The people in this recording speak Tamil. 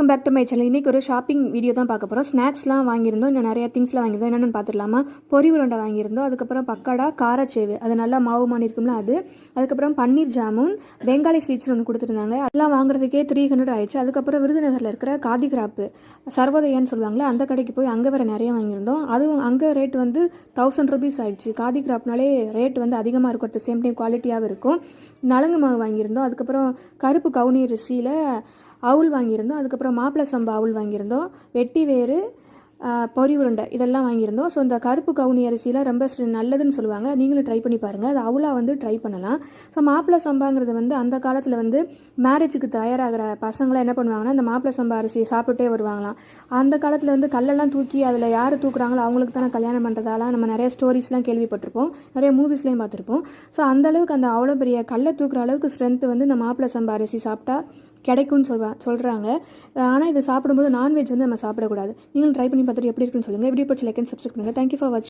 Welcome back to my channel. இன்றைக்கி ஒரு ஷாப்பிங் வீடியோ தான் பார்க்க போகிறோம். ஸ்நாக்ஸ்லாம் வாங்கியிருந்தோம், இன்னும் நிறையா திங்ஸ்லாம் வாங்கியிருந்தோம். என்னென்னு பார்த்துடலாமா? பொரி உருண்டை வாங்கியிருந்தோம், அதுக்கப்புறம் பக்கோடா, காரச்சேவு, அது நல்லா மாவு மாறி இருக்கும்ல அது, அதுக்கப்புறம் பன்னீர் ஜாமுன், பெங்காலி ஸ்வீட்ஸ்னு ஒன்று கொடுத்துருந்தாங்க. அதெல்லாம் வாங்குறதுக்கே 300 ஆயிடுச்சு. அதுக்கப்புறம் விருதுநகரில் இருக்கிற காதி கிராப்பு சர்வோதயான்னு சொல்லுவாங்களே, அந்த கடைக்கு போய் அங்கே வேறு நிறைய வாங்கியிருந்தோம். அதுவும் அங்கே ரேட் வந்து 1000 ருபீஸ் ஆயிடுச்சு. காதி கிராப்னாலே ரேட் வந்து அதிகமாக இருக்கும், அட் சேம் டைம் குவாலிட்டியாகவும் இருக்கும். நலங்கு மாவு வாங்கியிருந்தோம், அதுக்கப்புறம் கருப்பு கவுனி அரிசியில் அவுள் வாங்கியிருந்தோம், அதுக்கப்புறம் மாப்பிள சம்பா அவுள் வாங்கியிருந்தோம், வெட்டி வேறு, பொரி உருண்டை இதெல்லாம் வாங்கியிருந்தோம். ஸோ இந்த கருப்பு கவுனி அரிசியில் ரொம்ப நல்லதுன்னு சொல்லுவாங்க, நீங்களும் ட்ரை பண்ணி பாருங்கள். அது அவுளாக வந்து ட்ரை பண்ணலாம். ஸோ மாப்பிள சம்பாங்கிறது வந்து அந்த காலத்தில் வந்து மேரேஜுக்கு தயாராகிற பசங்களாம் என்ன பண்ணுவாங்கன்னா, இந்த மாப்பிள சம்பா அரிசியை சாப்பிட்டுட்டே வருவாங்களாம். அந்த காலத்தில் வந்து கல்லெல்லாம் தூக்கி அதில் யார் தூக்குறாங்களோ அவங்களுக்கு தானே கல்யாணம் பண்ணுறதால நம்ம நிறைய ஸ்டோரிஸ்லாம் கேள்விப்பட்டிருப்போம், நிறைய மூவிஸ்லேயும் பார்த்துருப்போம். ஸோ அந்தளவுக்கு அந்த அவ்வளோ பெரிய கல்லை தூக்குற அளவுக்கு ஸ்ட்ரென்த்து வந்து இந்த மாப்பிள சம்பா அரிசி சாப்பிட்டா கிடைக்கும்னு சொல்கிறாங்க. ஆனால் இதை சாப்பிடும்போது நான்வெஜ் வந்து நம்ம சாப்பிடக்கூடாது. நீங்களும் ட்ரை பண்ணி பார்த்துட்டு எப்படி இருக்குன்னு சொல்லுங்கள். வீடியோ பிடிச்சி லைக் அண்ட் சப்ஸ்கிரைப் பண்ணுங்கள். தேங்க்யூ ஃபார் வாட்சிங்.